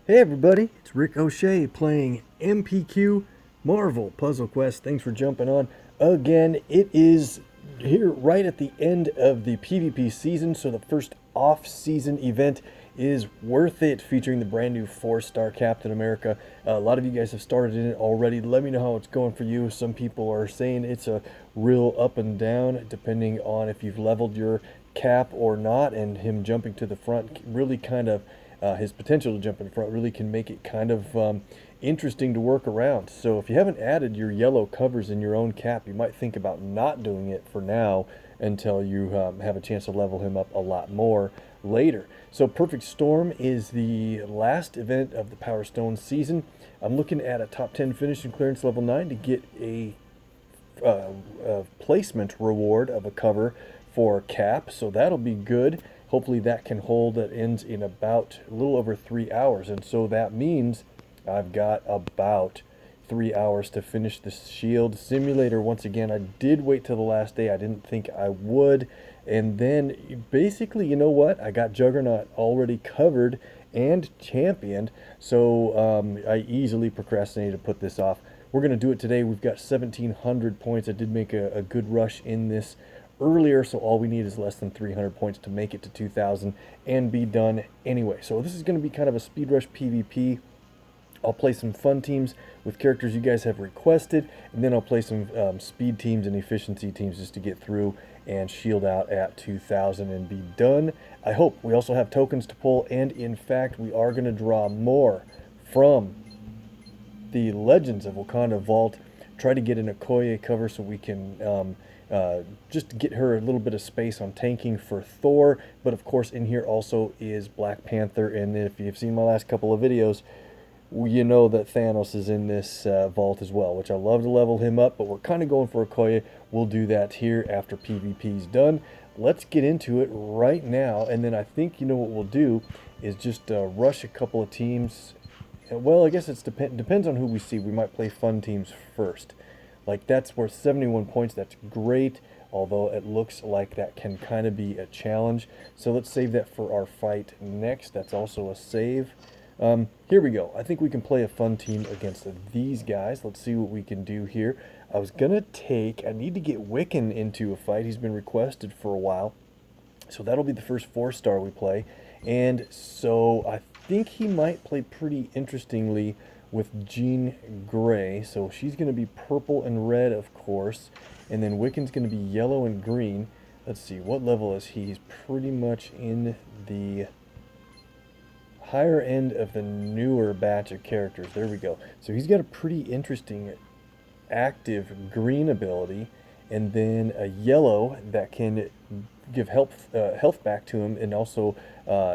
Hey everybody, it's Rick O'Shea playing MPQ Marvel Puzzle Quest. Thanks for jumping on again. It is here right at the end of the PvP season, so the first off-season event is worth it, featuring the brand new 4-star Captain America. A lot of you guys have started in it already. Let me know how it's going for you. Some people are saying it's a real up and down, depending on if you've leveled your cap or not, and him jumping to the front really kind of his potential to jump in front really can make it kind of interesting to work around. So if you haven't added your yellow covers in your own cap, you might think about not doing it for now until you have a chance to level him up a lot more later. So Perfect Storm is the last event of the Power Stone season. I'm looking at a top 10 finish in clearance level 9 to get a placement reward of a cover for cap, so that'll be good. Hopefully that can hold. That ends in about a little over 3 hours, and so that means I've got about 3 hours to finish the shield simulator. Once again, I did wait till the last day. I didn't think I would, and then basically, you know what, I got Juggernaut already covered and championed, so I easily procrastinated to put this off. We're going to do it today. We've got 1,700 points. I did make a good rush in this earlier, so all we need is less than 300 points to make it to 2,000 and be done anyway. So this is going to be kind of a speed rush PvP. I'll play some fun teams with characters you guys have requested, and then I'll play some speed teams and efficiency teams just to get through and shield out at 2,000 and be done. I hope. We also have tokens to pull, and in fact, we are going to draw more from the Legends of Wakanda Vault. Try to get an Okoye cover so we can just get her a little bit of space on tanking for Thor. But of course, in here also is Black Panther, and if you've seen my last couple of videos, you know that Thanos is in this vault as well, which I love to level him up, but we're kind of going for Okoye. We'll do that here after PvP's done. Let's get into it right now, and then I think you know what we'll do is just rush a couple of teams. Well, I guess it depends on who we see. We might play fun teams first. Like, that's worth 71 points. That's great, although it looks like that can kind of be a challenge. So let's save that for our fight next. That's also a save. Here we go. I think we can play a fun team against these guys. Let's see what we can do here. I need to get Wiccan into a fight. He's been requested for a while. So that'll be the first 4-star we play. And so I think he might play pretty interestingly with Jean Grey. So she's going to be purple and red, of course. And then Wiccan's going to be yellow and green. Let's see, what level is he? He's pretty much in the higher end of the newer batch of characters. There we go. So he's got a pretty interesting active green ability, and then a yellow that can give health back to him, and also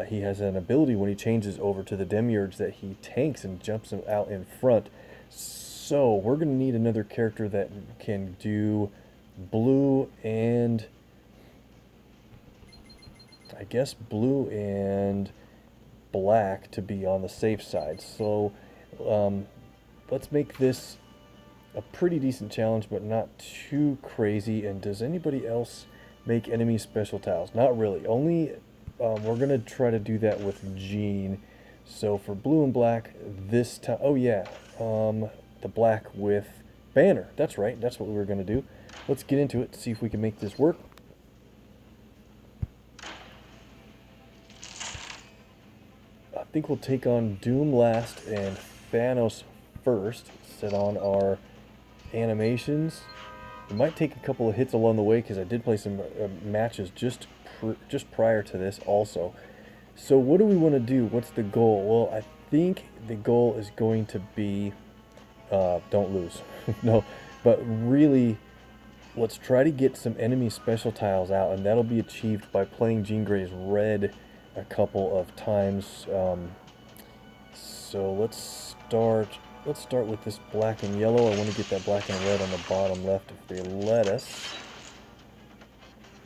he has an ability when he changes over to the demiurge that he tanks and jumps him out in front. So we're going to need another character that can do blue and I guess blue and black to be on the safe side. So let's make this a pretty decent challenge, but not too crazy. And does anybody else make enemy special tiles? Not really. Only we're gonna try to do that with Jean. So for blue and black this time, oh yeah, the black with Banner. That's right. That's what we were gonna do. Let's get into it. See if we can make this work. I think we'll take on Doom last and Thanos first. Set on our animations. We might take a couple of hits along the way because I did play some matches just prior to this also. So what do we want to do? What's the goal? Well, I think the goal is going to be don't lose. No, but really let's try to get some enemy special tiles out, and that'll be achieved by playing Jean Grey's red a couple of times. So let's start with this black and yellow. I want to get that black and red on the bottom left if they let us.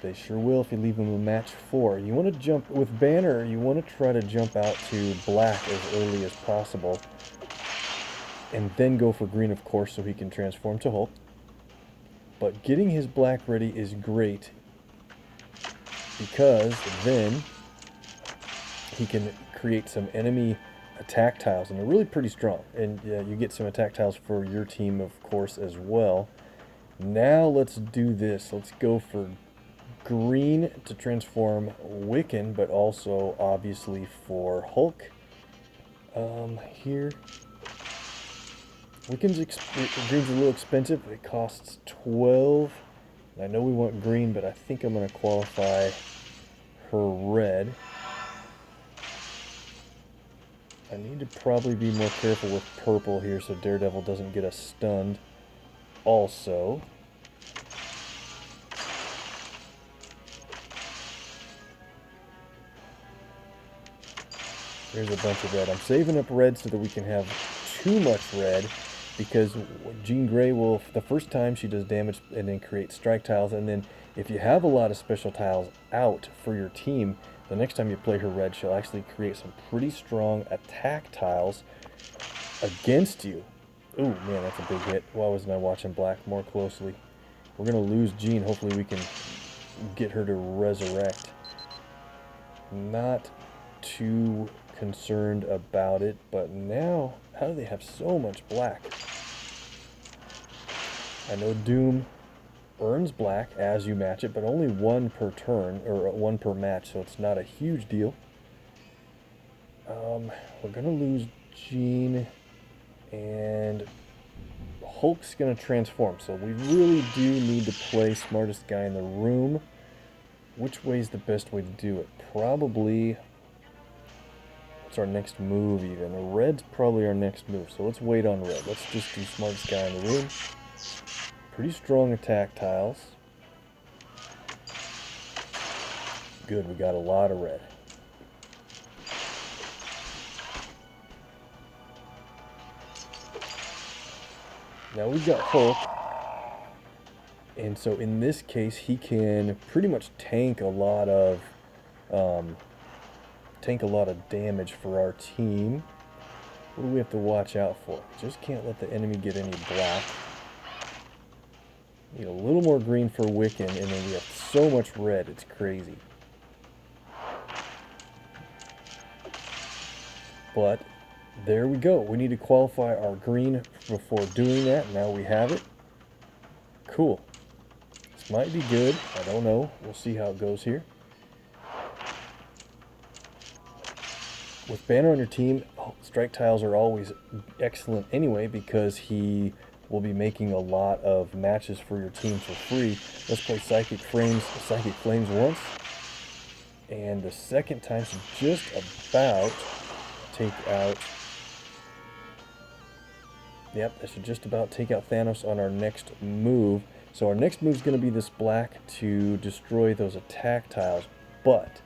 They sure will if you leave them a match 4. You want to jump with Banner, you want to try to jump out to black as early as possible, and then go for green, of course, so he can transform to Hulk. But getting his black ready is great because then he can create some enemy attack tiles, and they're really pretty strong. And you get some attack tiles for your team, of course, as well. Now let's do this. Let's go for green to transform Wiccan, but also obviously for Hulk. Here, green's a little expensive. It costs 12. I know we want green, but I think I'm going to qualify her red. I need to probably be more careful with purple here so Daredevil doesn't get us stunned. Also, there's a bunch of red. I'm saving up red so that we can have too much red, because Jean Grey will, the first time she does damage and then create strike tiles, and then if you have a lot of special tiles out for your team, the next time you play her red, she'll actually create some pretty strong attack tiles against you. Ooh, man, that's a big hit. Why wasn't I watching black more closely? We're going to lose Jean. Hopefully we can get her to resurrect. Not too concerned about it, but now, how do they have so much black? I know Doom earns black as you match it, but only one per turn, or one per match, so it's not a huge deal. We're going to lose Jean, and Hulk's going to transform, so we really do need to play smartest guy in the room. Which way is the best way to do it? Probably, what's our next move even? Red's probably our next move, so let's wait on red. Let's just do smartest guy in the room. Pretty strong attack tiles. Good, we got a lot of red. Now we've got Hulk, and so in this case he can pretty much tank a lot of damage for our team. What do we have to watch out for? Just can't let the enemy get any black. Need a little more green for Wiccan, and then we have so much red, it's crazy. But there we go. We need to qualify our green before doing that. Now we have it. Cool. This might be good. I don't know. We'll see how it goes here. With Banner on your team, strike tiles are always excellent anyway, because he will be making a lot of matches for your team for free. Let's play Psychic Flames once. And the second time should just about take out... Yep, that should just about take out Thanos on our next move. So our next move is going to be this black to destroy those attack tiles. But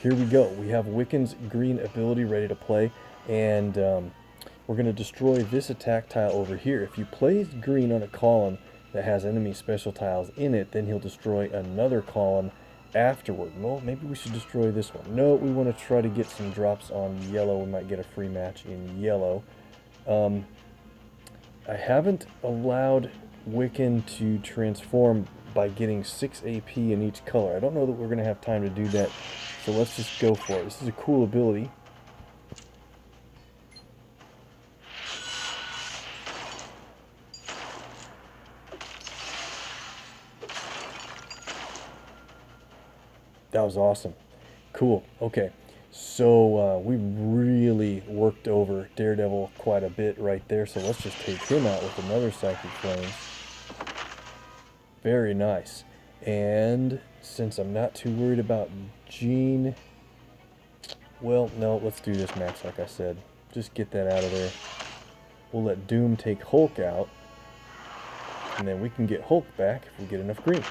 here we go. We have Wiccan's green ability ready to play. And we're going to destroy this attack tile over here. If you play green on a column that has enemy special tiles in it, then he'll destroy another column afterward. Well, maybe we should destroy this one. No, we want to try to get some drops on yellow. We might get a free match in yellow. I haven't allowed Wiccan to transform by getting 6 AP in each color. I don't know that we're going to have time to do that, so let's just go for it. This is a cool ability. That was awesome. Cool. Okay. So we really worked over Daredevil quite a bit right there. So let's just take him out with another Psychic Flames. Very nice. And since I'm not too worried about Jean, well, no, let's do this match like I said. Just get that out of there. We'll let Doom take Hulk out. And then we can get Hulk back if we get enough green.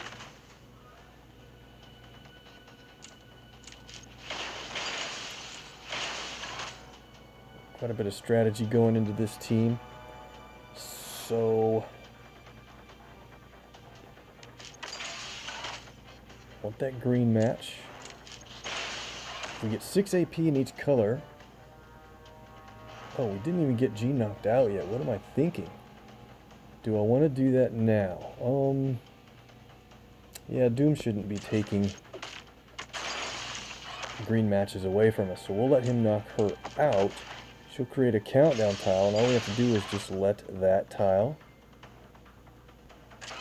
Quite a bit of strategy going into this team. So, want that green match. If we get 6 AP in each color. Oh, we didn't even get Jean knocked out yet. What am I thinking? Do I want to do that now? Yeah, Doom shouldn't be taking green matches away from us, so we'll let him knock her out. she'll create a countdown tile, and all we have to do is just let that tile.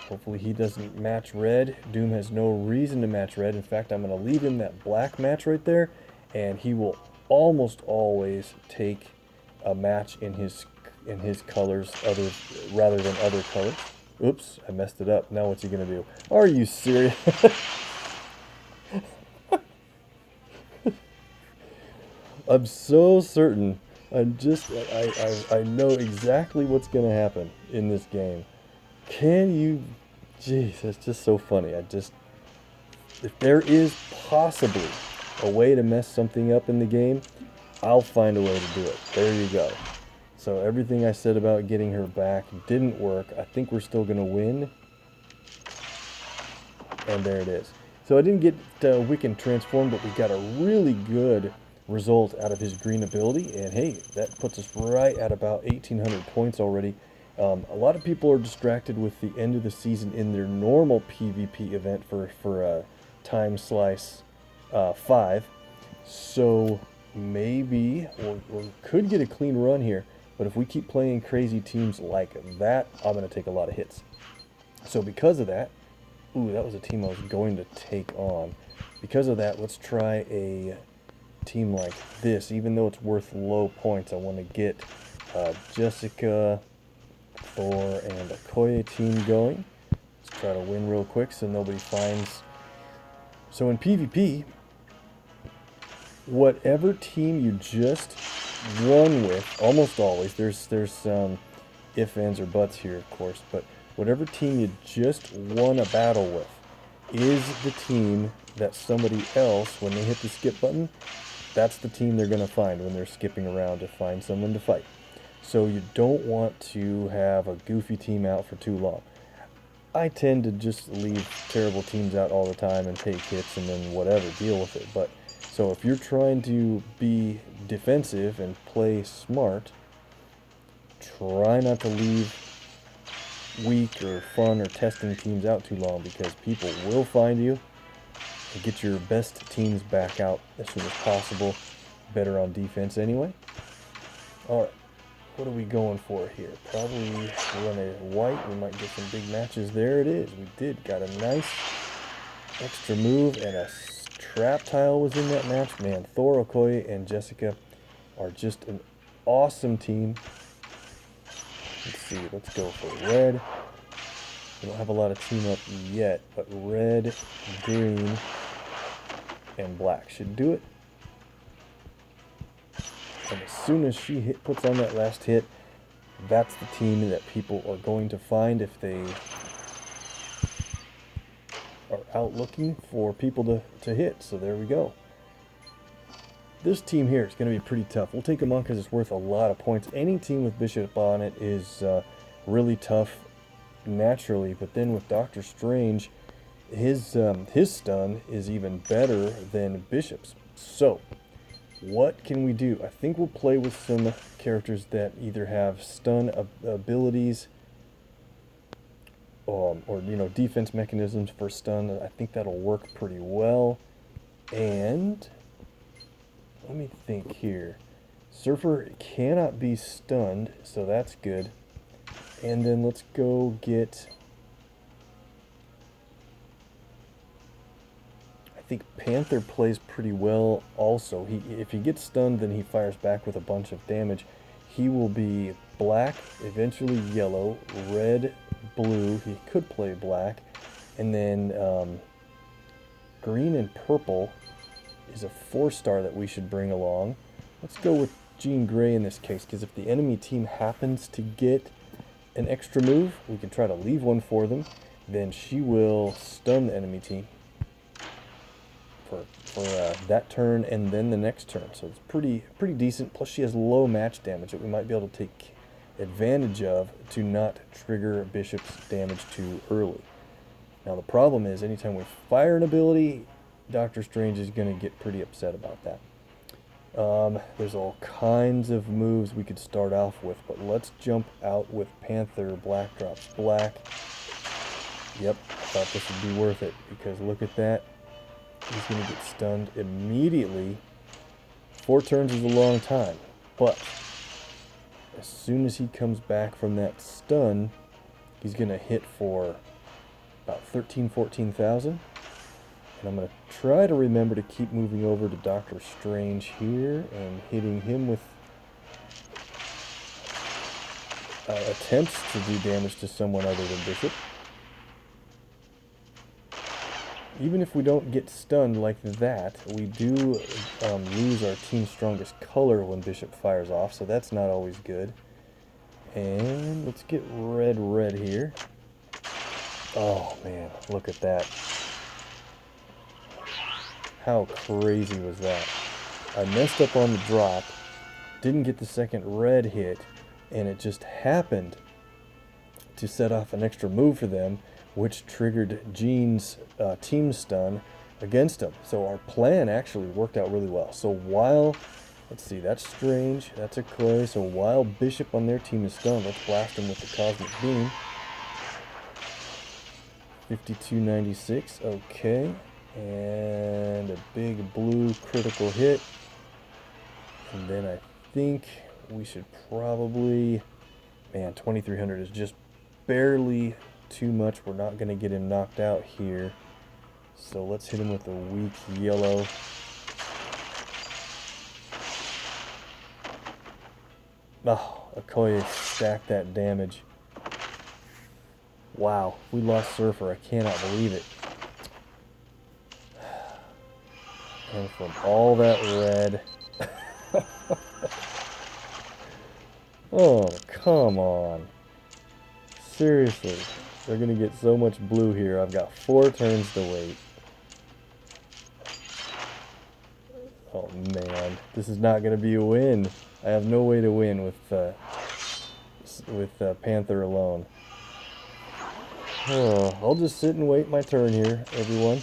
Hopefully he doesn't match red. Doom has no reason to match red. In fact, I'm going to leave him that black match right there, and he will almost always take a match in his colors rather than other colors. Oops, I messed it up. Now what's he going to do? Are you serious? I'm so certain. I know exactly what's going to happen in this game. Can you... Jeez, that's just so funny. If there is possibly a way to mess something up in the game, I'll find a way to do it. There you go. So everything I said about getting her back didn't work. I think we're still going to win. And there it is. So I didn't get Wiccan transformed, but we got a really good result out of his green ability. And hey, that puts us right at about 1,800 points already. A lot of people are distracted with the end of the season in their normal PvP event for Time Slice 5. So maybe we could get a clean run here. But if we keep playing crazy teams like that, I'm going to take a lot of hits. So because of that, ooh, that was a team I was going to take on. Because of that, let's try a team like this. Even though it's worth low points, I want to get Jessica, Thor, and Okoye team going. Let's try to win real quick so nobody finds. So in PvP, whatever team you just won with, almost always, there's some ifs, ands, or buts here, of course, but whatever team you just won a battle with is the team that somebody else, when they hit the skip button, that's the team they're going to find when they're skipping around to find someone to fight. So you don't want to have a goofy team out for too long. I tend to just leave terrible teams out all the time and take hits and then whatever, deal with it. But so if you're trying to be defensive and play smart, try not to leave weak or fun or testing teams out too long, because people will find you and get your best teams back out as soon as possible. Better on defense anyway. Alright, what are we going for here? Probably run a white. We might get some big matches. There it is. We did. Got a nice extra move, and a trap tile was in that match. Man, Thor, Okoye, and Jessica are just an awesome team. Let's see, let's go for red. We don't have a lot of team up yet, but red, green, and black should do it. And as soon as she puts on that last hit, that's the team that people are going to find if they are out looking for people to hit. So there we go. This team here is going to be pretty tough. We'll take them on because it's worth a lot of points. Any team with Bishop on it is really tough naturally, but then with Doctor Strange, his stun is even better than Bishop's. So what can we do? I think we'll play with some characters that either have stun abilities or defense mechanisms for stun. I think that'll work pretty well. And let me think here. Surfer cannot be stunned, so that's good. And then let's go get... I think Panther plays pretty well also. If he gets stunned, then he fires back with a bunch of damage. He will be black, eventually yellow, red, blue. He could play black. And then green and purple is a 4-star that we should bring along. Let's go with Jean Grey in this case, because if the enemy team happens to get an extra move, we can try to leave one for them. Then she will stun the enemy team for that turn and then the next turn. So it's pretty decent. Plus she has low match damage that we might be able to take advantage of to not trigger Bishop's damage too early. Now the problem is anytime we fire an ability, Doctor Strange is going to get pretty upset about that. There's all kinds of moves we could start off with, but let's jump out with Panther. Black drops black. Yep, I thought this would be worth it, because look at that. He's going to get stunned immediately. 4 turns is a long time, but as soon as he comes back from that stun, he's going to hit for about 14,000. And I'm going to try to remember to keep moving over to Doctor Strange here and hitting him with attempts to do damage to someone other than Bishop. Even if we don't get stunned like that, we do lose our team's strongest color when Bishop fires off, so that's not always good. And let's get red here. Oh man, look at that. How crazy was that? I messed up on the drop, didn't get the second red hit, and it just happened to set off an extra move for them, which triggered Jean's team stun against him. So our plan actually worked out really well. So while, let's see, that's Strange, that's Okoye. So while Bishop on their team is stunned, let's blast him with the Cosmic Beam. 5296, okay. And a big blue critical hit. And then I think we should probably, man, 2300 is just barely too much. We're not going to get him knocked out here. So let's hit him with a weak yellow. Oh, Okoye stacked that damage. Wow, we lost Surfer. I cannot believe it. And from all that red. Oh, come on. Seriously. They're going to get so much blue here. I've got 4 turns to wait. Oh, man. This is not going to be a win. I have no way to win with Panther alone. Oh, I'll just sit and wait my turn here, everyone.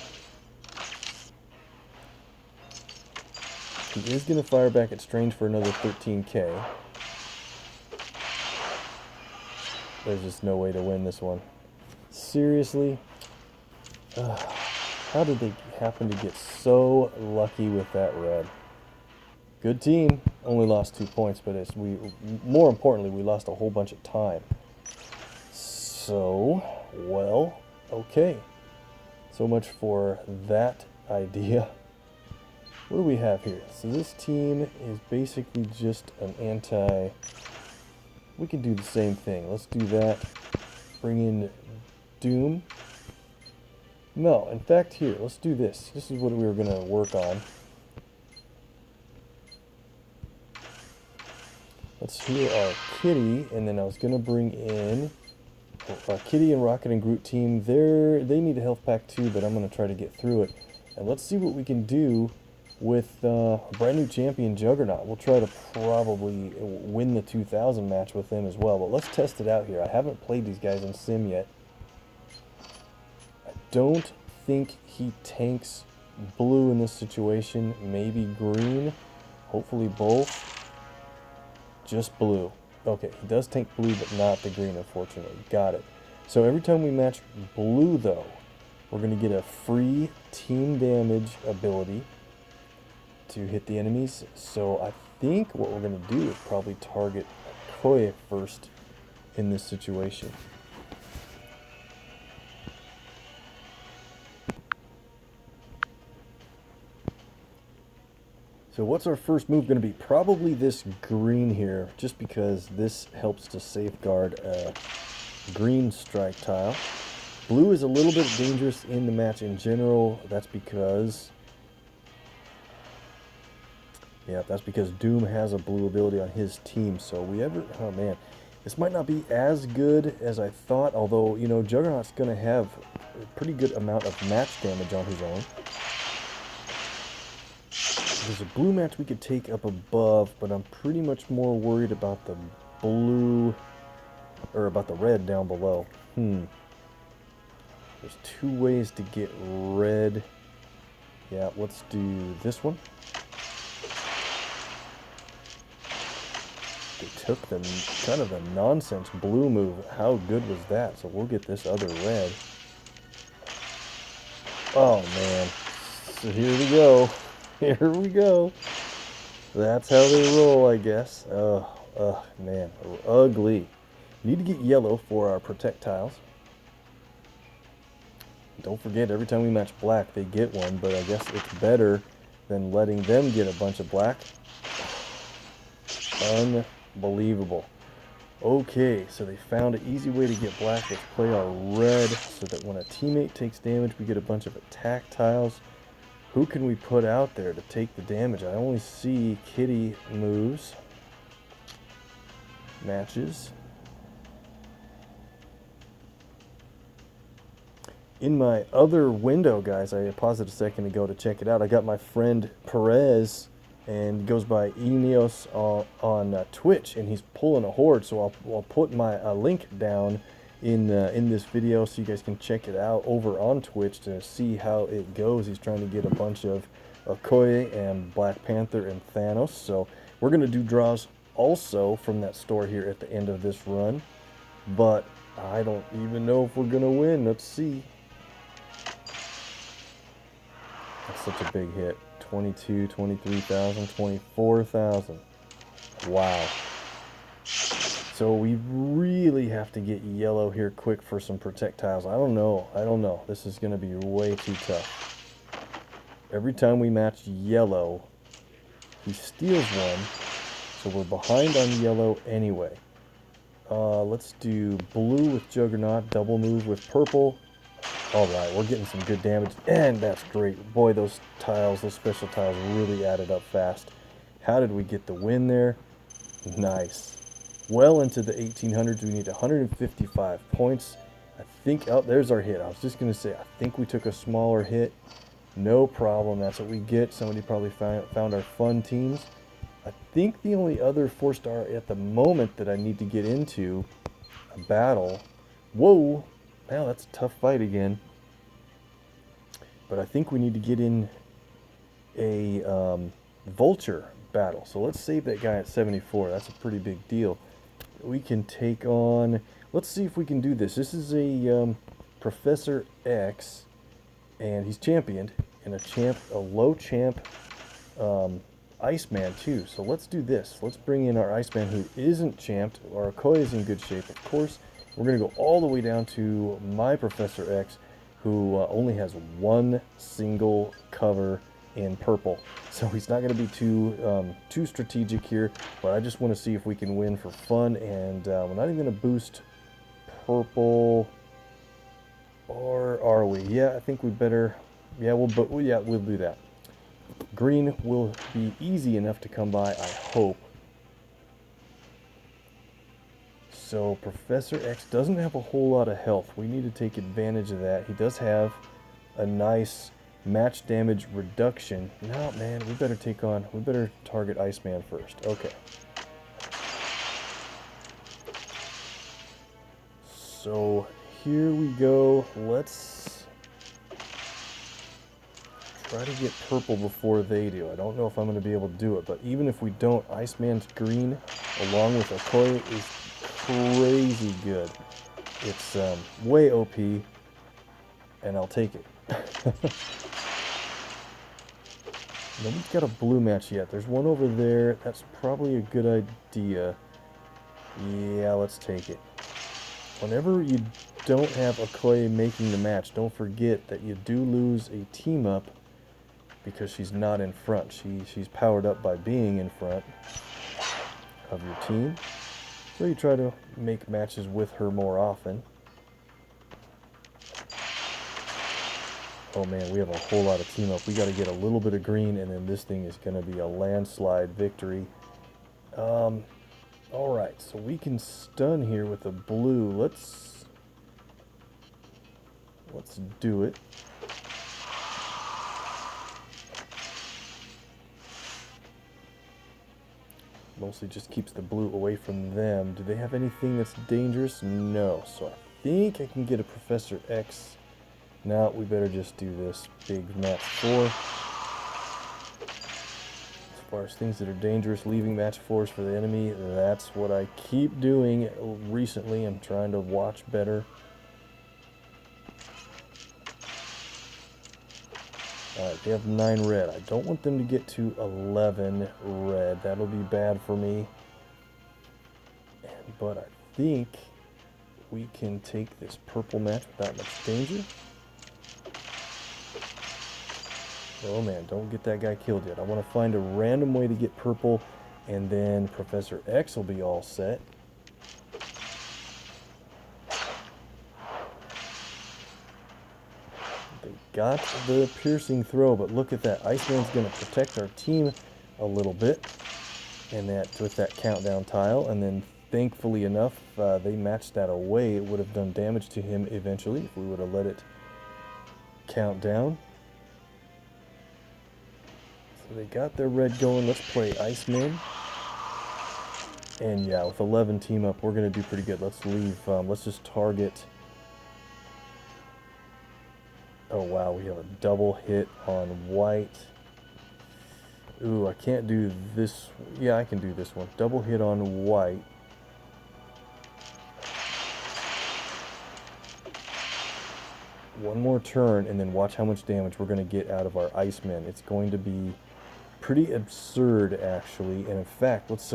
He is going to fire back at Strange for another 13k. There's just no way to win this one. Seriously? How did they happen to get so lucky with that red? Good team. Only lost 2 points, but more importantly, we lost a whole bunch of time. So, well, okay. So much for that idea. What do we have here? So this team is basically just an anti... We can do the same thing. Let's do that. Bring in Doom. No, in fact, here, let's do this. This is what we were going to work on. Let's heal our Kitty, and then I was going to bring in Kitty and Rocket and Groot team. They need a health pack too, but I'm going to try to get through it. And let's see what we can do with a brand new Championed Juggernaut. We'll try to probably win the 2000 match with them as well, but let's test it out here. I haven't played these guys in Sim yet. I don't think he tanks blue in this situation, maybe green, hopefully both. Just blue. Okay, he does tank blue, but not the green, unfortunately. Got it. So every time we match blue, though, we're going to get a free team damage ability to hit the enemies. So I think what we're going to do is probably target Okoye first in this situation. So what's our first move going to be? Probably this green here, just because this helps to safeguard a green strike tile. Blue is a little bit dangerous in the match in general. That's because Doom has a blue ability on his team. So oh man, this might not be as good as I thought, although, you know, Juggernaut's going to have a pretty good amount of match damage on his own. There's a blue match we could take up above, but I'm pretty much more worried about the blue, or about the red down below. There's 2 ways to get red. Yeah, let's do this one. They took the kind of the nonsense blue move. How good was that? So we'll get this other red. Oh man. So here we go. Here we go. That's how they roll, I guess. Ugh, man, ugly. Need to get yellow for our projectiles. Don't forget, every time we match black, they get one, but I guess it's better than letting them get a bunch of black. Unbelievable. Okay, so they found an easy way to get black. Let's play our red so that when a teammate takes damage, we get a bunch of attack tiles. Who can we put out there to take the damage? I only see Kitty moves. Matches. In my other window, guys, I paused it a second ago to check it out. I got my friend Perez, and goes by Eneos on Twitch, and he's pulling a horde. So I'll put my link down in this video so you guys can check it out over on Twitch to see how it goes. He's trying to get a bunch of Okoye and Black Panther and Thanos. So we're gonna do draws also from that store here at the end of this run, but I don't even know if we're gonna win. Let's see. That's such a big hit. 22, 23,000, 24,000. Wow. So we really have to get yellow here quick for some projectiles. I don't know. This is going to be way too tough. Every time we match yellow, he steals one. So we're behind on yellow anyway. Let's do blue with Juggernaut, double move with purple. Alright, we're getting some good damage, and that's great. Boy, those tiles, those special tiles really added up fast. How did we get the win there? Nice. Well into the 1800s, we need 155 points. I think, oh, there's our hit. I was just going to say, I think we took a smaller hit. No problem, that's what we get. Somebody probably found our fun teams. I think the only other 4-star at the moment that I need to get into a battle. Whoa! Well, that's a tough fight again. But I think we need to get in a vulture battle. So let's save that guy at 74. That's a pretty big deal. We can take on... Let's see if we can do this. This is a Professor X, and he's championed, and a low champ Iceman too. So let's do this. Let's bring in our Iceman who isn't champed. Our Okoye is in good shape, of course. We're going to go all the way down to my Professor X, who only has one single cover in purple. So he's not going to be too strategic here, but I just want to see if we can win for fun. And we're not even going to boost purple, or are we? Yeah, I think we better. Yeah, we'll do that. Green will be easy enough to come by, I hope. So Professor X doesn't have a whole lot of health. We need to take advantage of that. He does have a nice match damage reduction. No, man, we better target Iceman first. Okay. So here we go. Let's try to get purple before they do. I don't know if I'm going to be able to do it, but even if we don't, Iceman's green along with Okoye is crazy good. It's way OP, and I'll take it. Nobody's got a blue match yet. There's one over there. That's probably a good idea. Yeah, let's take it. Whenever you don't have Okoye making the match, don't forget that you do lose a team up because she's not in front. She's powered up by being in front of your team. So you try to make matches with her more often. Oh man, we have a whole lot of team up. We got to get a little bit of green, and then this thing is going to be a landslide victory. Alright, so we can stun here with a blue. Let's do it. Mostly just keeps the blue away from them. Do they have anything that's dangerous? No. So I think I can get a Professor X. Now we better just do this big match 4. As far as things that are dangerous, leaving match 4s for the enemy, that's what I keep doing recently. I'm trying to watch better. Alright, they have 9 red. I don't want them to get to 11 red. That'll be bad for me. but I think we can take this purple match without much danger. Oh man, don't get that guy killed yet. I want to find a random way to get purple, and then Professor X will be all set. They got the piercing throw, but look at that. Iceman's going to protect our team a little bit, and that with that countdown tile, and then thankfully enough, they matched that away. It would have done damage to him eventually if we would have let it count down. So they got their red going. Let's play Iceman. And yeah, with 11 team up, we're going to do pretty good. Let's leave. Let's just target. Oh wow, we have a double hit on white. Ooh, I can't do this. Yeah, I can do this one. Double hit on white. One more turn, and then watch how much damage we're going to get out of our Iceman. It's going to be pretty absurd, actually. And in fact, let's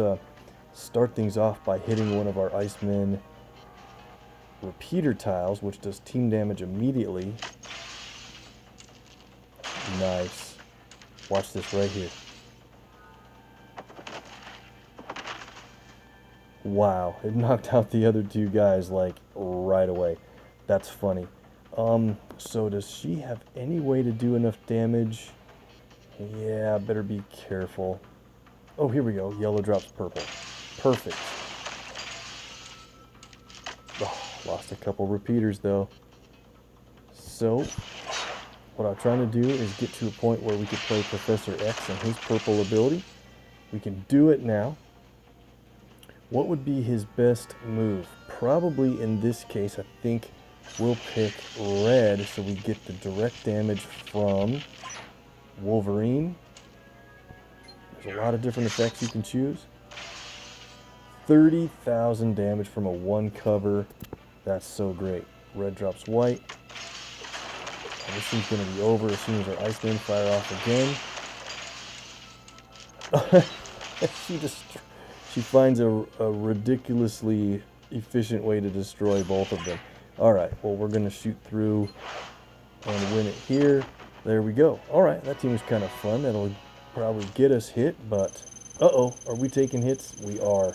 start things off by hitting one of our Iceman repeater tiles, which does team damage immediately. Nice. Watch this right here. Wow, it knocked out the other two guys like right away. That's funny. So does she have any way to do enough damage? Yeah, better be careful. Oh, here we go. Yellow drops purple. Perfect. Oh, lost a couple repeaters though. So, what I'm trying to do is get to a point where we could play Professor X and his purple ability. We can do it now. What would be his best move? Probably in this case, I think we'll pick red so we get the direct damage from Wolverine. There's a lot of different effects you can choose. 30,000 damage from a one cover. That's so great. Red drops white. And this thing's going to be over as soon as our Iceman fire off again. She finds a ridiculously efficient way to destroy both of them. Alright, well, we're going to shoot through and win it here. There we go. Alright, that team was kind of fun. That'll probably get us hit, but... Uh-oh, are we taking hits? We are.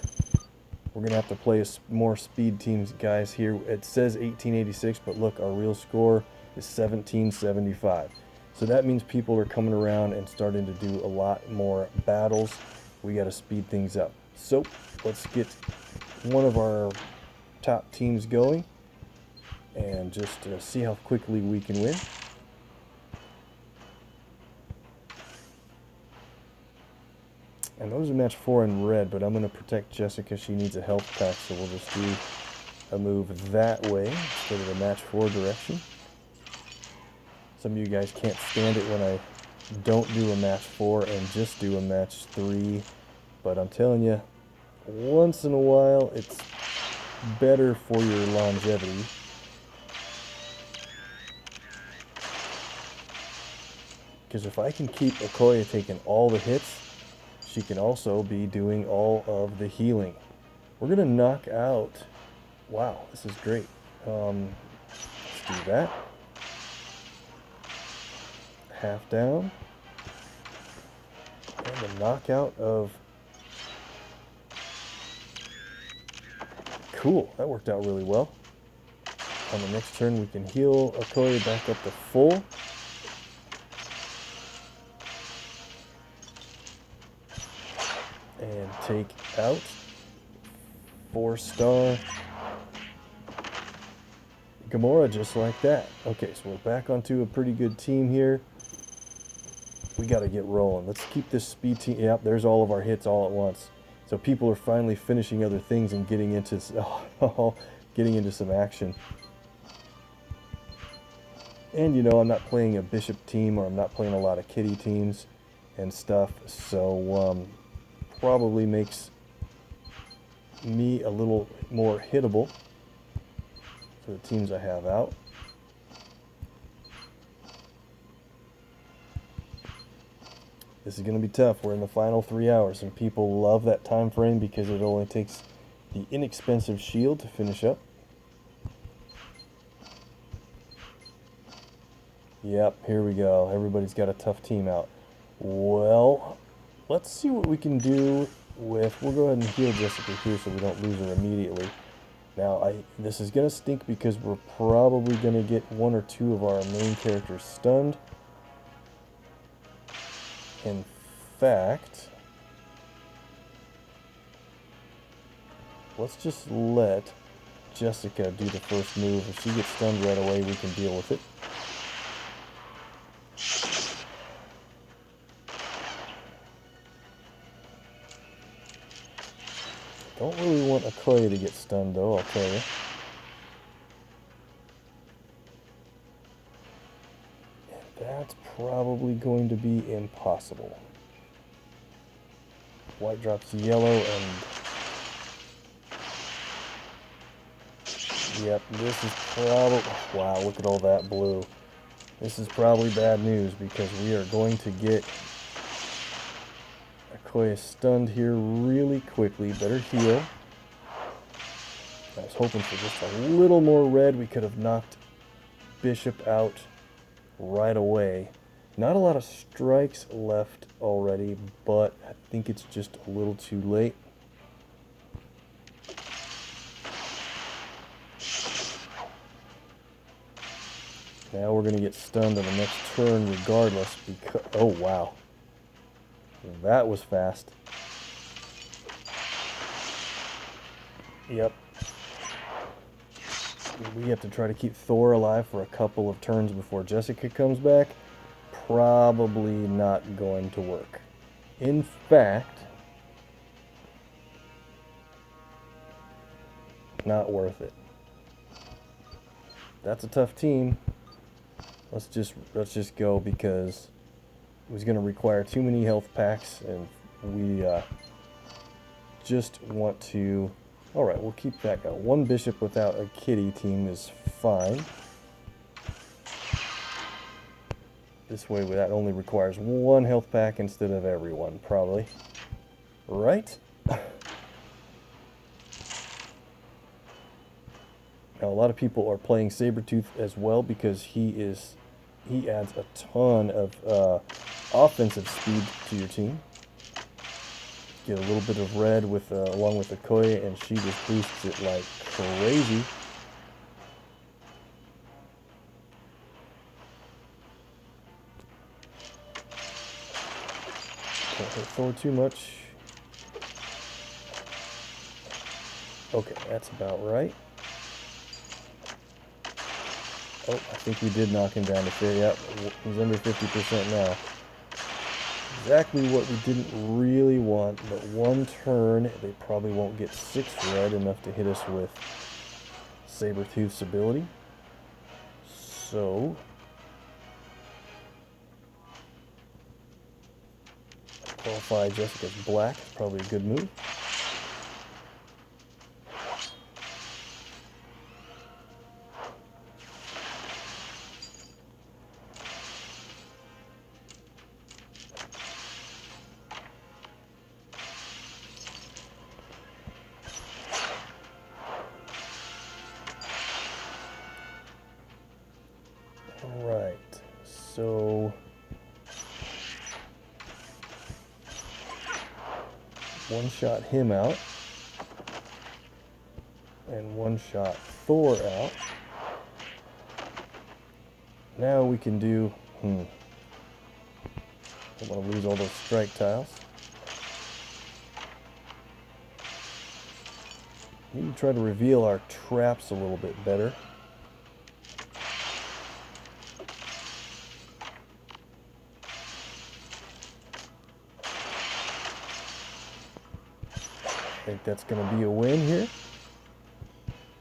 We're going to have to play more speed teams, guys, here. It says 1886, but look, our real score is 1775. So that means people are coming around and starting to do a lot more battles. We got to speed things up. So let's get one of our top teams going and just see how quickly we can win. And those are match 4 in red, but I'm going to protect Jessica. She needs a health pack, so we'll just do a move that way instead of the match 4 direction. Some of you guys can't stand it when I don't do a match 4 and just do a match 3, but I'm telling you, once in a while, it's better for your longevity. Because if I can keep Okoye taking all the hits, she can also be doing all of the healing. We're going to knock out... Wow, this is great. Let's do that. Half down. And the knockout of... Cool, that worked out really well. On the next turn, we can heal Okoye back up to full. And take out 4-star Gamora just like that. Okay, so we're back onto a pretty good team here. We got to get rolling. Let's keep this speed team. Yep, there's all of our hits all at once. So people are finally finishing other things and getting into some action. And you know, I'm not playing a bishop team, or I'm not playing a lot of kitty teams and stuff, so probably makes me a little more hittable for the teams I have out. This is going to be tough. We're in the final 3 hours, and people love that time frame because it only takes the inexpensive shield to finish up. Yep, here we go. Everybody's got a tough team out. Well, let's see what we can do with... We'll go ahead and heal Jessica here so we don't lose her immediately. Now, this is going to stink because we're probably going to get one or two of our main characters stunned. In fact, let's just let Jessica do the first move. If she gets stunned right away, we can deal with it. Don't really want Okoye to get stunned though, I'll tell you. And that's probably going to be impossible. White drops yellow and... Yep, this is probably... Wow, look at all that blue. This is probably bad news because we are going to get Okoye stunned here really quickly. Better heal. I was hoping for just a little more red. We could have knocked Bishop out right away. Not a lot of strikes left already, but I think it's just a little too late. Now we're going to get stunned on the next turn regardless because... Oh, wow. That was fast. Yep. We have to try to keep Thor alive for a couple of turns before Jessica comes back. Probably not going to work. In fact, not worth it. That's a tough team. Let's just go because it was going to require too many health packs, and we just want to... Alright, we'll keep that going. One bishop without a kitty team is fine. This way, that only requires one health pack instead of everyone, probably. Right? Now, a lot of people are playing Sabretooth as well because he adds a ton of offensive speed to your team. Get a little bit of red with along with Okoye, and she just boosts it like crazy. Don't hit Thor too much. Okay, that's about right. Oh, I think we did knock him down to 50. Yep, he's under 50% now. Exactly what we didn't really want, but one turn, they probably won't get 6 red, enough to hit us with Sabretooth's ability. So, qualify Jessica's black, probably a good move. Alright, so one shot him out, and one shot Thor out. Now we can do, don't want to lose all those strike tiles. We need to try to reveal our traps a little bit better. I think that's going to be a win here.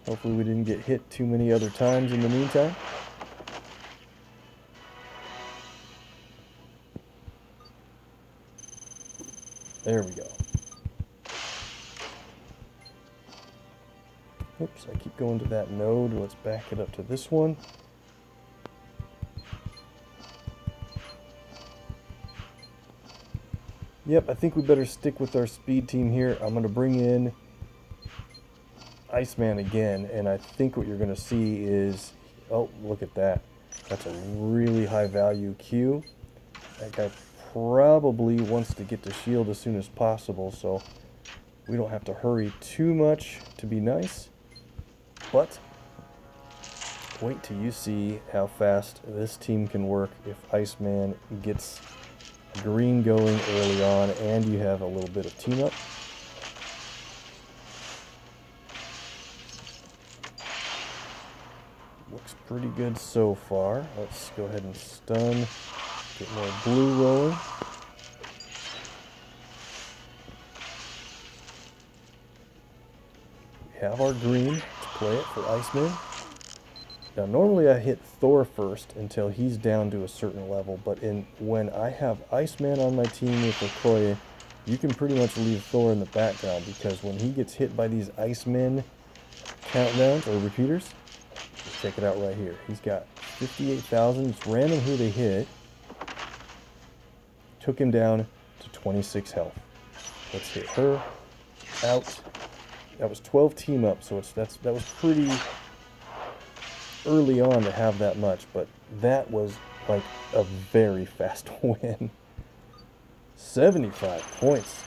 Hopefully we didn't get hit too many other times in the meantime. There we go. Oops, I keep going to that node. Let's back it up to this one. Yep, I think we better stick with our speed team here. I'm going to bring in Iceman again, and I think what you're going to see is, oh, look at that. That's a really high value Q. That guy probably wants to get the shield as soon as possible, so we don't have to hurry too much to be nice. But wait till you see how fast this team can work if Iceman gets green going early on and you have a little bit of team up. Looks pretty good so far. Let's go ahead and stun. Get more blue rolling. We have our green to play it for Iceman. Now normally I hit Thor first until he's down to a certain level, but when I have Iceman on my team with Okoye, you can pretty much leave Thor in the background, because when he gets hit by these Icemen countdowns or repeaters, check it out right here. He's got 58,000. It's random who they hit. Took him down to 26 health. Let's hit her. Out. That was 12 team up, so that was pretty early on to have that much, but that was like a very fast win. 75 points.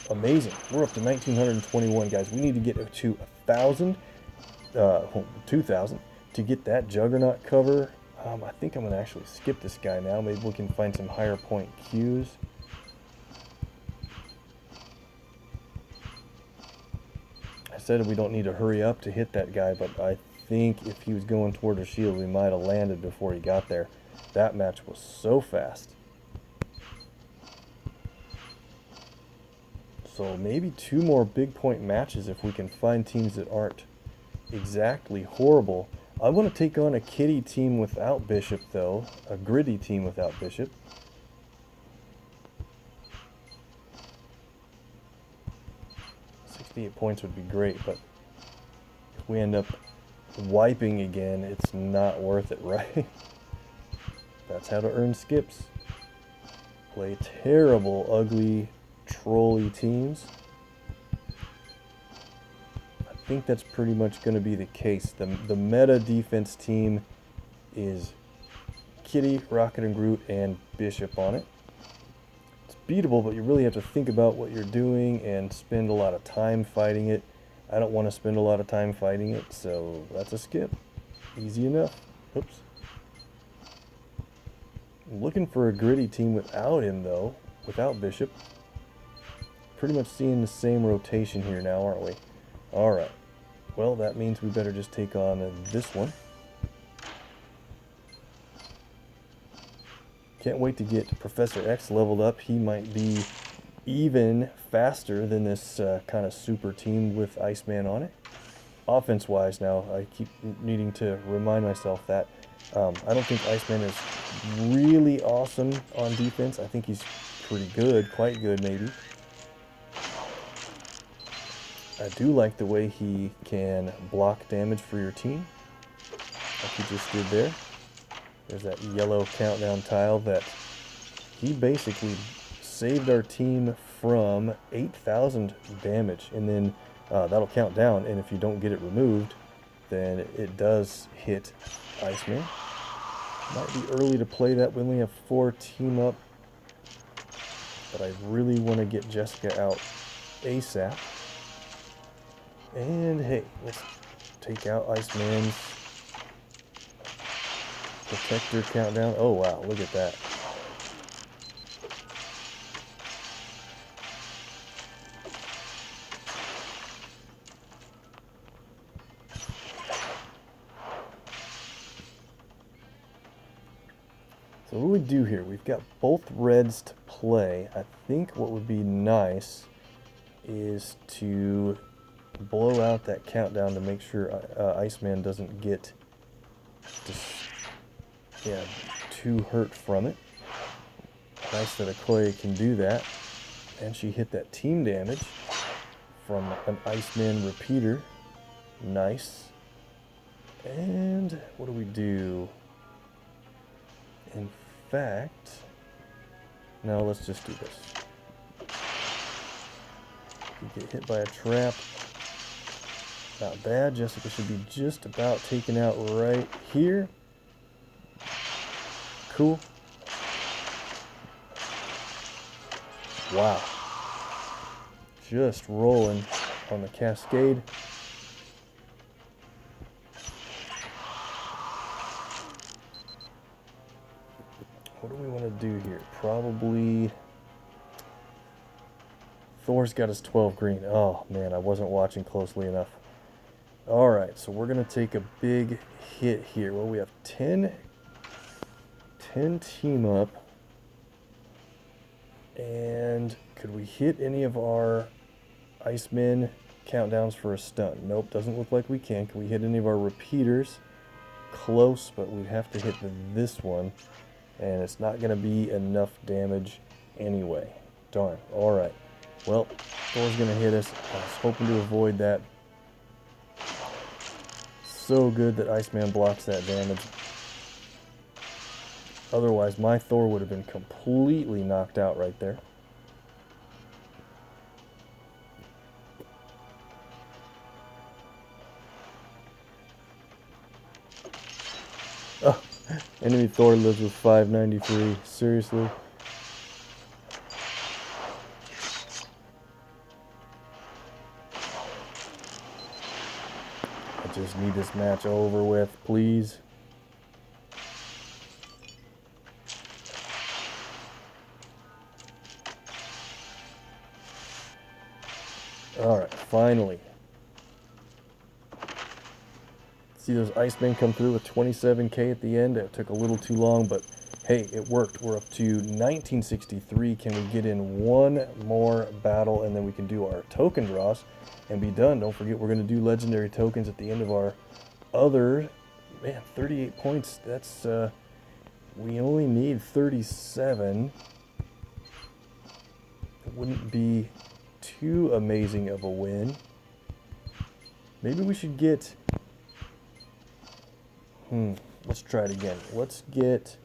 Amazing. We're up to 1,921, guys. We need to get to 1,000, 2,000 to get that Juggernaut cover. I think I'm going to actually skip this guy now. Maybe we can find some higher point Qs. I said we don't need to hurry up to hit that guy, but I think if he was going toward the shield, we might have landed before he got there. That match was so fast. So maybe 2 more big point matches if we can find teams that aren't exactly horrible. I want to take on a kitty team without Bishop, though. A gritty team without Bishop. .68 points would be great, but if we end up wiping again, it's not worth it, right? That's how to earn skips. Play terrible, ugly, trolly teams. I think that's pretty much going to be the case. The meta defense team is Kitty, Rocket and Groot, and Bishop on it. It's beatable, but you really have to think about what you're doing and spend a lot of time fighting it. I don't want to spend a lot of time fighting it, so that's a skip. Easy enough. Oops. I'm looking for a gritty team without him, though. Without Bishop. Pretty much seeing the same rotation here now, aren't we? Alright. Well, that means we better just take on this one. Can't wait to get Professor X leveled up. He might be even faster than this kind of super team with Iceman on it. Offense-wise now, I keep needing to remind myself that. I don't think Iceman is really awesome on defense. I think he's pretty good, quite good maybe. I do like the way he can block damage for your team, like he just did there. There's that yellow countdown tile that he basically saved our team from 8,000 damage, and then that'll count down, and if you don't get it removed, then it does hit Iceman. Might be early to play that. We only have 4 team up, but I really want to get Jessica out ASAP. And hey, let's take out Iceman's protector countdown. Oh wow, look at that. So what do we do here? We've got both reds to play. I think what would be nice is to blow out that countdown to make sure Iceman doesn't get too hurt from it. Nice that Okoye can do that. And she hit that team damage from an Iceman repeater. Nice. And what do we do? In fact, no, let's just do this. We get hit by a trap. Not bad. Jessica should be just about taken out right here. Cool. Wow. Just rolling on the cascade. What do we want to do here? Probably... Thor's got his 12 green. Oh, man, I wasn't watching closely enough. Alright, so we're going to take a big hit here. Well, we have 10 team up. And could we hit any of our Icemen countdowns for a stun? Nope, doesn't look like we can. Can we hit any of our repeaters? Close, but we'd have to hit this one. And it's not going to be enough damage anyway. Darn. Alright. Well, Thor's going to hit us. I was hoping to avoid that. So good that Iceman blocks that damage. Otherwise, my Thor would have been completely knocked out right there. Oh, enemy Thor lives with 593. Seriously? I just need this match over with, please. Alright, finally. See those Icemen come through with 27k at the end. It took a little too long, but hey, it worked. We're up to 1963. Can we get in one more battle, and then we can do our token draws and be done. Don't forget, we're going to do legendary tokens at the end of our other... Man, 38 points. That's... we only need 37. It wouldn't be too amazing of a win. Maybe we should get... let's try it again. Let's get...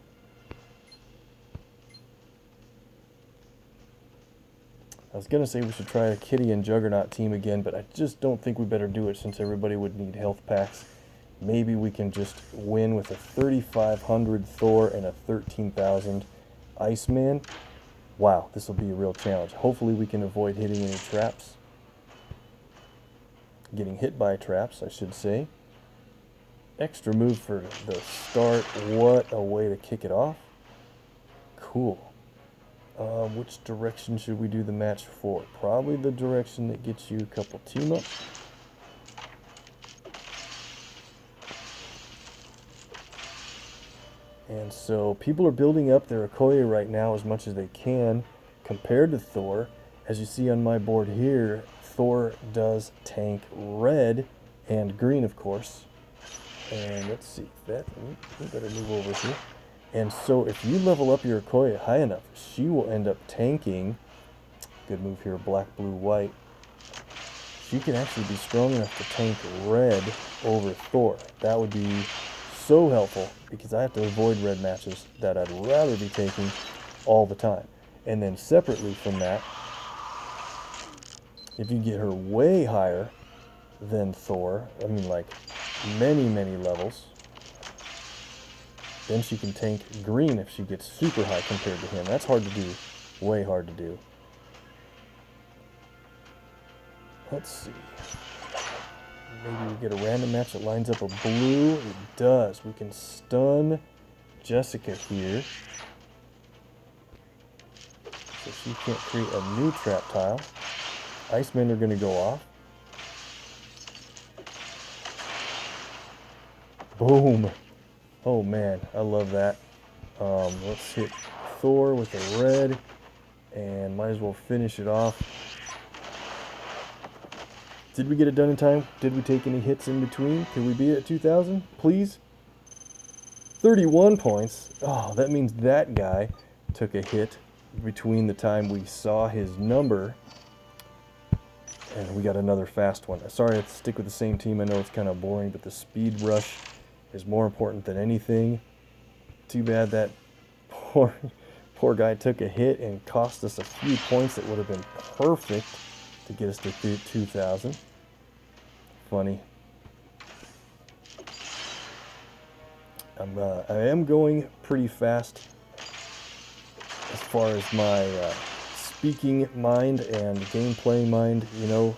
I was going to say we should try a Kitty and Juggernaut team again, but I just don't think we better do it since everybody would need health packs. Maybe we can just win with a 3,500 Thor and a 13,000 Iceman. Wow, this will be a real challenge. Hopefully we can avoid hitting any traps. Getting hit by traps, I should say. Extra move for the start. What a way to kick it off. Cool. Which direction should we do the match for? Probably the direction that gets you a couple team up. And so people are building up their Okoye right now as much as they can compared to Thor. As you see on my board here, Thor does tank red and green, of course. And let's see, that we better move over here. And so if you level up your Okoye high enough, she will end up tanking. Good move here, black, blue, white. She can actually be strong enough to tank red over Thor. That would be so helpful because I have to avoid red matches that I'd rather be taking all the time. And then separately from that, if you get her way higher than Thor, I mean like many levels, then she can tank green if she gets super high compared to him. That's hard to do. Way hard to do. Let's see. Maybe we get a random match that lines up a blue. It does. We can stun Jessica here. So she can't create a new trap tile. Icemen are going to go off. Boom. Oh man, I love that. Let's hit Thor with a red, and might as well finish it off. Did we get it done in time? Did we take any hits in between? Can we be at 2,000, please? 31 points. Oh, that means that guy took a hit between the time we saw his number, and we got another fast one. Sorry I have to stick with the same team. I know it's kind of boring, but the speed rush is more important than anything. Too bad that poor guy took a hit and cost us a few points that would have been perfect to get us to 2,000. funny. I am going pretty fast as far as my speaking mind and gameplay mind, you know,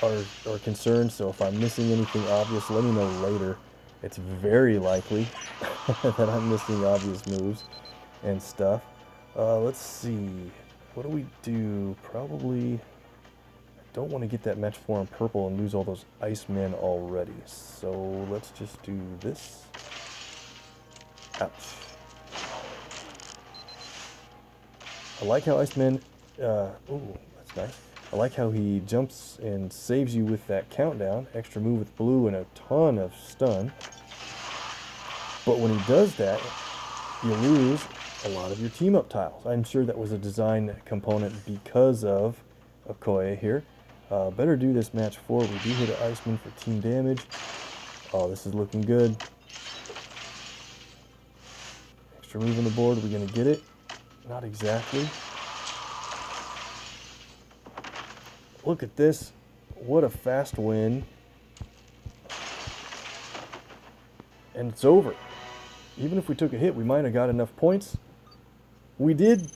are concerned. So if I'm missing anything obvious, let me know later. It's very likely that I'm missing obvious moves and stuff. Let's see. What do we do? Probably... don't want to get that match 4 on purple and lose all those Icemen already. So let's just do this. Ouch. I like how Iceman, ooh, that's nice. I like how he jumps and saves you with that countdown. Extra move with blue and a ton of stun. But when he does that, you lose a lot of your team up tiles. I'm sure that was a design component because of Okoye here. Better do this match 4. We do hit an Iceman for team damage. Oh, this is looking good. Extra move on the board. Are we going to get it? Not exactly. Look at this. What a fast win. And it's over. Even if we took a hit, we might have got enough points. We did.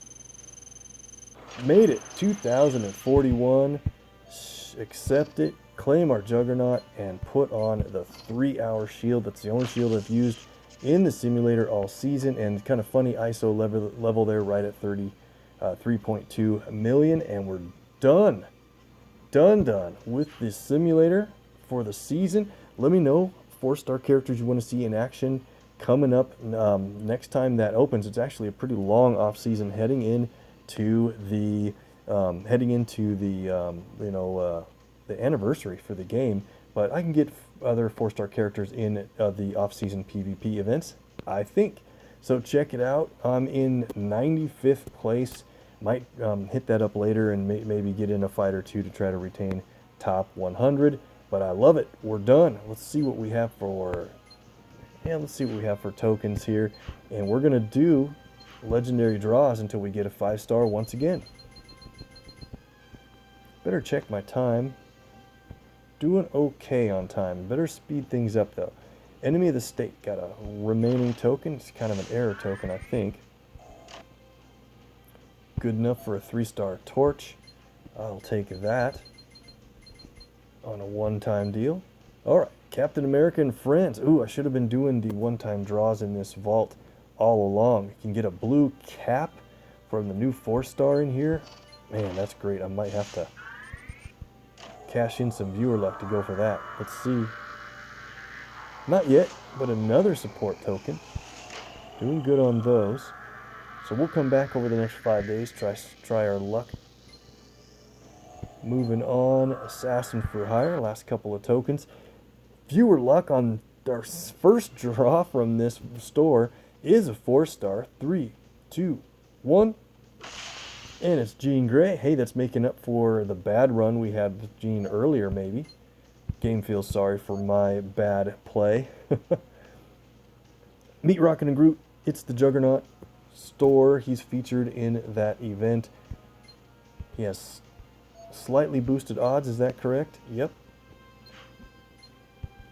Made it. 2,041. Accept it. Claim our Juggernaut and put on the 3-hour shield. That's the only shield I've used in the simulator all season. And kind of funny ISO level there right at 3.2 million. And we're done. Done with this simulator for the season. Let me know 4-star characters you want to see in action coming up next time that opens. It's actually a pretty long off season heading into the the anniversary for the game. But I can get other 4-star characters in the off season PvP events, I think. So check it out. I'm in 95th place. Might hit that up later and maybe get in a fight or two to try to retain top 100. But I love it. We're done. Let's see what we have for... yeah, let's see what we have for tokens here. And we're going to do legendary draws until we get a 5-star once again. Better check my time. Doing okay on time. Better speed things up though. Enemy of the State got a remaining token. It's kind of an error token, I think. Good enough for a 3-star torch. I'll take that on a one-time deal. Alright, Captain America and Friends. Ooh, I should have been doing the one-time draws in this vault all along. You can get a blue cap from the new 4-star in here. Man, that's great. I might have to cash in some viewer luck to go for that. Let's see. Not yet, but another support token. Doing good on those. So we'll come back over the next 5 days, try our luck. Moving on, Assassin for Hire, last couple of tokens. Viewer luck on our first draw from this store is a 4-star. 3, 2, 1. And it's Jean Grey. Hey, that's making up for the bad run we had with Jean earlier, maybe. Game feels sorry for my bad play. Meet Rocket and Groot. It's the Juggernaut store. He's featured in that event. He has slightly boosted odds. Is that correct? Yep.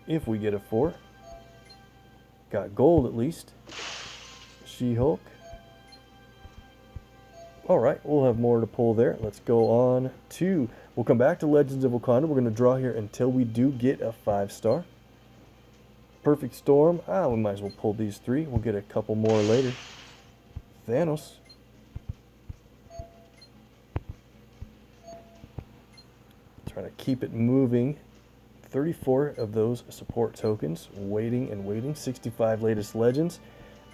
If we get a 4. Got gold at least. She-Hulk. Alright, we'll have more to pull there. Let's go on to... we'll come back to Legends of Wakanda. We're going to draw here until we do get a 5-star. Perfect Storm. We might as well pull these 3. We'll get a couple more later. Thanos. Trying to keep it moving. 34 of those support tokens. Waiting and waiting. 65 latest Legends.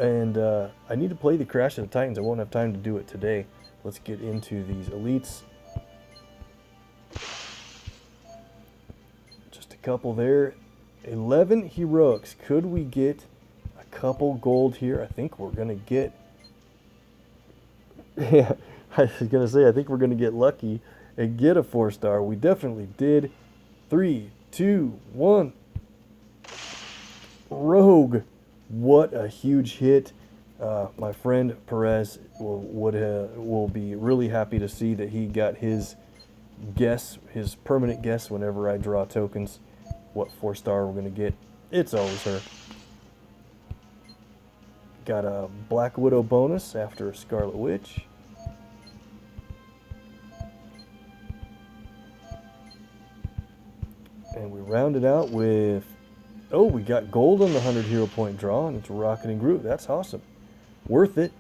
And I need to play the Crash of the Titans. I won't have time to do it today. Let's get into these elites. Just a couple there. 11 heroics. Could we get a couple gold here? I think we're going to get... yeah, I was going to say, I think we're going to get lucky and get a 4-star. We definitely did. 3, 2, 1. Rogue. What a huge hit. My friend Perez will be really happy to see that he got his guess, his permanent guess whenever I draw tokens. what 4-star we're going to get. It's always her. Got a Black Widow bonus after a Scarlet Witch. And we round it out with, oh, we got gold on the 100 hero point draw, and it's Rocket and Groot. That's awesome. Worth it.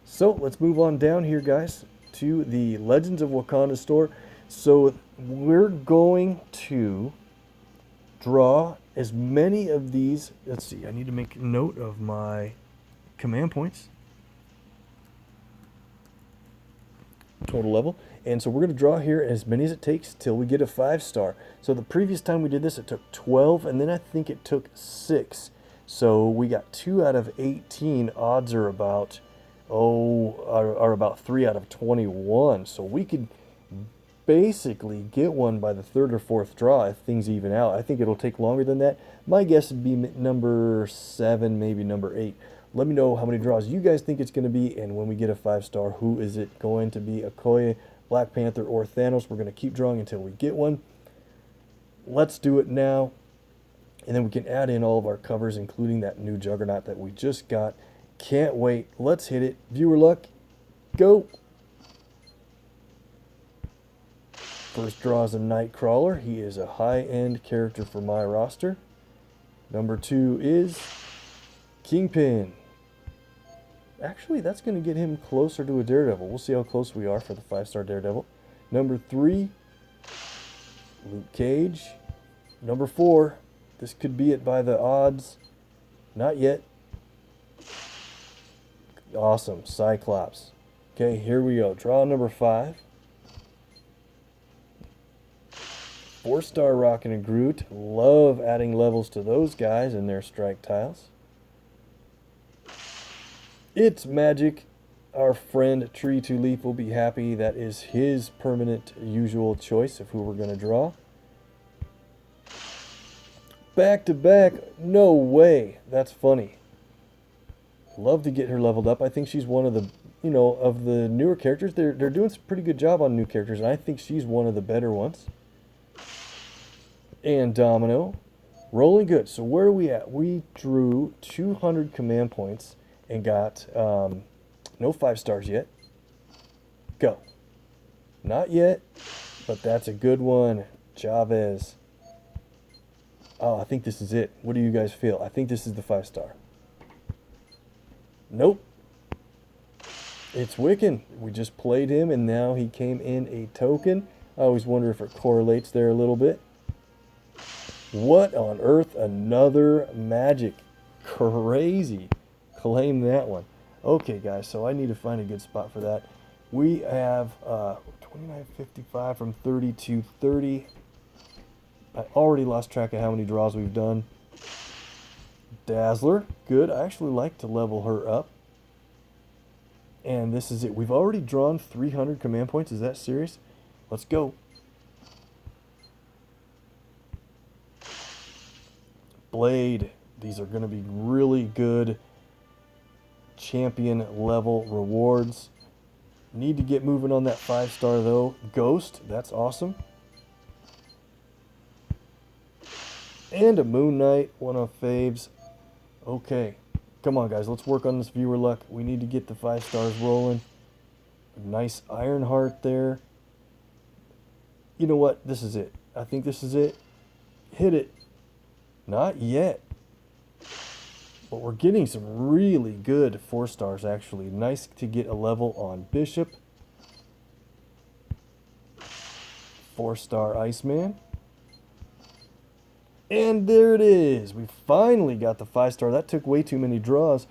So let's move on down here, guys, to the Legends of Wakanda store. So we're going to draw as many of these. Let's see, I need to make note of my command points. Total level. And so we're going to draw here as many as it takes till we get a 5-star. So the previous time we did this, it took 12, and then I think it took 6. So we got 2 out of 18. Odds are about, are about 3 out of 21. So we could basically get one by the 3rd or 4th draw if things even out. I think it'll take longer than that. My guess would be number 7, maybe number 8. Let me know how many draws you guys think it's going to be, and when we get a 5-star, who is it going to be? Okoye, Black Panther, or Thanos? We're going to keep drawing until we get one. Let's do it now, and then we can add in all of our covers, including that new Juggernaut that we just got. Can't wait. Let's hit it. Viewer luck, go. First draw is a Nightcrawler. He is a high-end character for my roster. Number 2 is Kingpin. Actually, that's going to get him closer to a Daredevil. We'll see how close we are for the 5-star Daredevil. Number 3, Luke Cage. Number 4, this could be it by the odds. Not yet. Awesome, Cyclops. Okay, here we go. Draw number 5. 4-star Rocket and Groot. Love adding levels to those guys and their strike tiles. It's magic. Our friend Tree to Leaf will be happy. That is his permanent usual choice of who we're going to draw. Back to back. No way. That's funny. Love to get her leveled up. I think she's one of the, of the newer characters. They're doing a pretty good job on new characters, and I think she's one of the better ones. And Domino. Rolling good. So where are we at? We drew 200 command points and got no 5-stars yet. Go. Not yet, but that's a good one. Chavez. Oh, I think this is it. What do you guys feel? I think this is the 5-star. Nope. It's Wiccan. We just played him, and now he came in a token. I always wonder if it correlates there a little bit. What on earth? Another magic. Crazy. Claim that one. Okay, guys, so I need to find a good spot for that. We have 29.55 from 30 to 30. I already lost track of how many draws we've done. Dazzler, good. I actually like to level her up. And this is it. We've already drawn 300 command points. Is that serious? Let's go. Blade. These are going to be really good champion level rewards. Need to get moving on that 5-star though. Ghost, that's awesome. And a Moon Knight, one of faves. Okay, come on guys, let's work on this viewer luck. We need to get the 5-stars rolling. Nice Ironheart there. You know what? This is it. I think this is it. Hit it. Not yet. But we're getting some really good 4-stars actually. Nice to get a level on Bishop. 4-star Iceman. And there it is. We finally got the 5-star. That took way too many draws.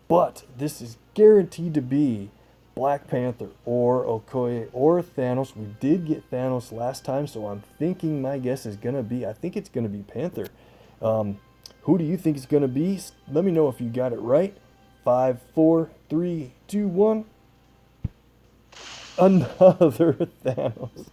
But this is guaranteed to be Black Panther or Okoye or Thanos. We did get Thanos last time, so I'm thinking my guess is going to be, I think it's going to be Panther. Who do you think it's going to be? Let me know if you got it right. 5, 4, 3, 2, 1. Another Thanos.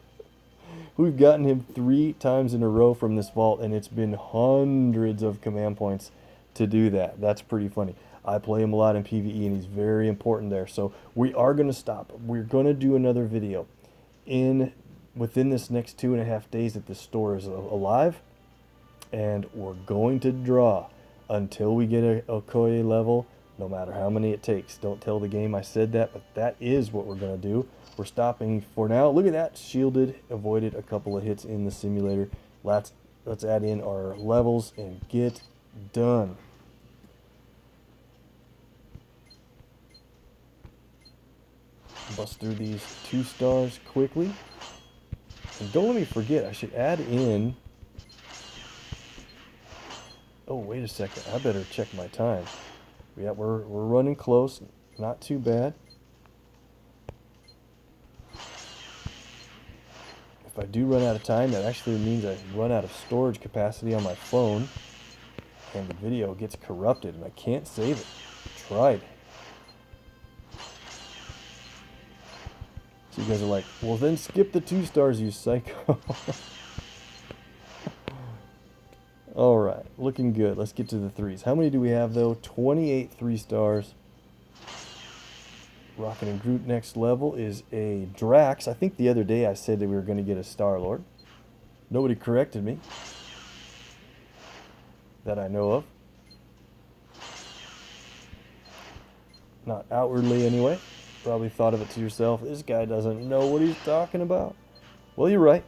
We've gotten him 3 times in a row from this vault, and it's been hundreds of command points to do that. That's pretty funny. I play him a lot in PvE, and he's very important there. So we are going to stop. We're going to do another video within this next 2.5 days that this store is alive. And we're going to draw until we get a Okoye level, no matter how many it takes. Don't tell the game I said that, but that is what we're going to do. We're stopping for now. Look at that. Shielded, avoided a couple of hits in the simulator. Let's add in our levels and get done. Bust through these 2 stars quickly. And don't let me forget, I should add in... Oh, wait a second. I better check my time. Yeah, we're running close. Not too bad. If I do run out of time, that actually means I run out of storage capacity on my phone. And the video gets corrupted and I can't save it. Tried. So you guys are like, well then skip the 2 stars, you psycho. Alright, looking good. Let's get to the 3s. How many do we have though? 28 3 stars. Rocket and Groot next level is a Drax. I think the other day I said that we were going to get a Star-Lord. Nobody corrected me. That I know of. Not outwardly anyway. Probably thought of it to yourself, this guy doesn't know what he's talking about. Well, you're right.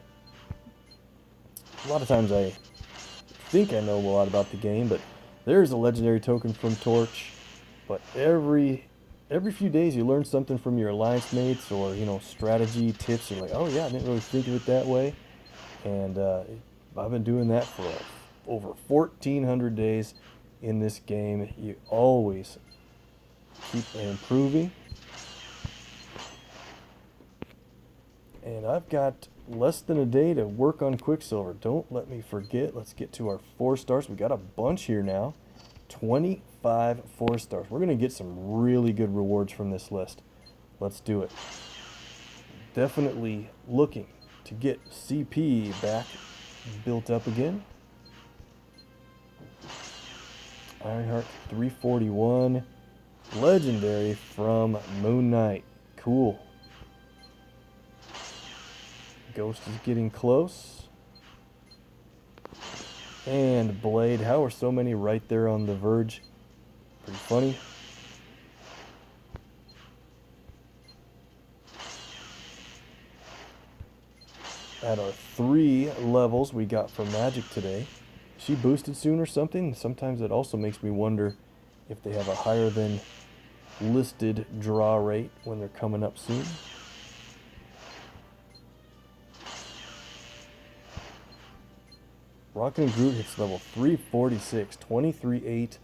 A lot of times I think I know a lot about the game, but there's a legendary token from Torch. But every few days you learn something from your alliance mates, or strategy tips. You're like, oh yeah, I didn't really think of it that way. And I've been doing that for over 1,400 days in this game. You always keep improving. And I've got less than a day to work on Quicksilver. Don't let me forget. Let's get to our 4 stars. We got a bunch here now. 25 4 stars. We're going to get some really good rewards from this list. Let's do it. Definitely looking to get CP back built up again. Ironheart 341. Legendary from Moon Knight. Cool. Ghost is getting close. And Blade. How are so many right there on the verge? Pretty funny. At our 3 levels we got from Magic today. She boosted soon or something? Sometimes it also makes me wonder if they have a higher than listed draw rate when they're coming up soon. Rocket and Groot hits level 346, 23-8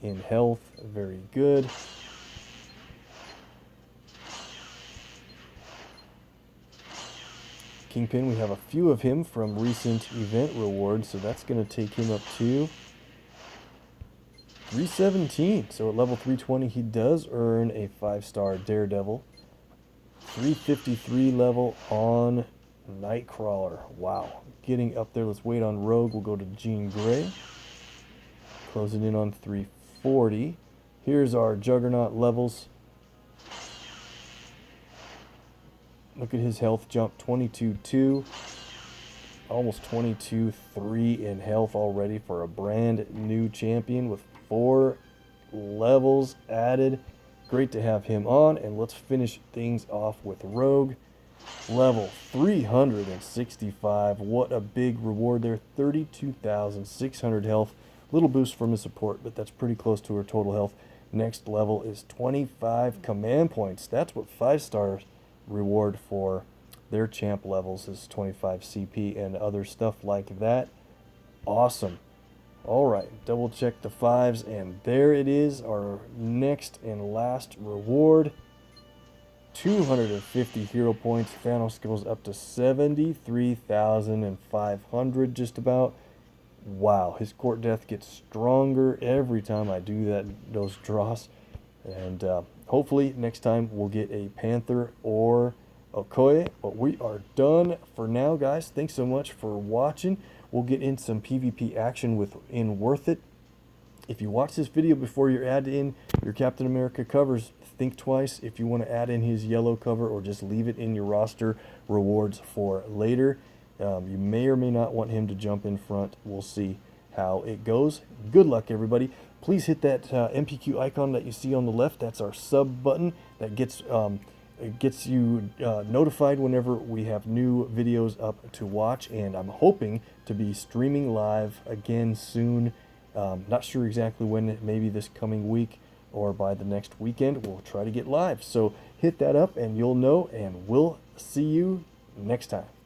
in health. Very good. Kingpin, we have a few of him from recent event rewards, so that's going to take him up to 317. So at level 320, he does earn a 5-star Daredevil. 353 level on Nightcrawler. Wow. Getting up there. Let's wait on Rogue. We'll go to Jean Grey. Closing in on 340. Here's our Juggernaut levels. Look at his health jump. 22-2. Almost 22-3 in health already for a brand new champion with 4 levels added. Great to have him on. And let's finish things off with Rogue. Level 365. What a big reward there. 32,600 health. Little boost from his support, but that's pretty close to her total health. Next level is 25 command points. That's what 5-stars reward for their champ levels is 25 CP and other stuff like that. Awesome. Alright, double check the 5s, and there it is, our next and last reward. 250 hero points. Thanos goes up to 73,500 just about. Wow, his court death gets stronger every time I do those draws. And hopefully next time we'll get a Panther or Okoye. But we are done for now, guys. Thanks so much for watching. We'll get in some PvP action in Worth It. If you watch this video before you add in your Captain America covers, think twice if you want to add in his yellow cover or just leave it in your roster rewards for later. You may or may not want him to jump in front. We'll see. how it goes. Good luck, everybody. Please hit that MPQ icon that you see on the left. That's our sub button that gets it gets you notified whenever we have new videos up to watch, and I'm hoping to be streaming live again soon. Not sure exactly when, maybe this coming week or by the next weekend. We'll try to get live. So hit that up and you'll know, and we'll see you next time.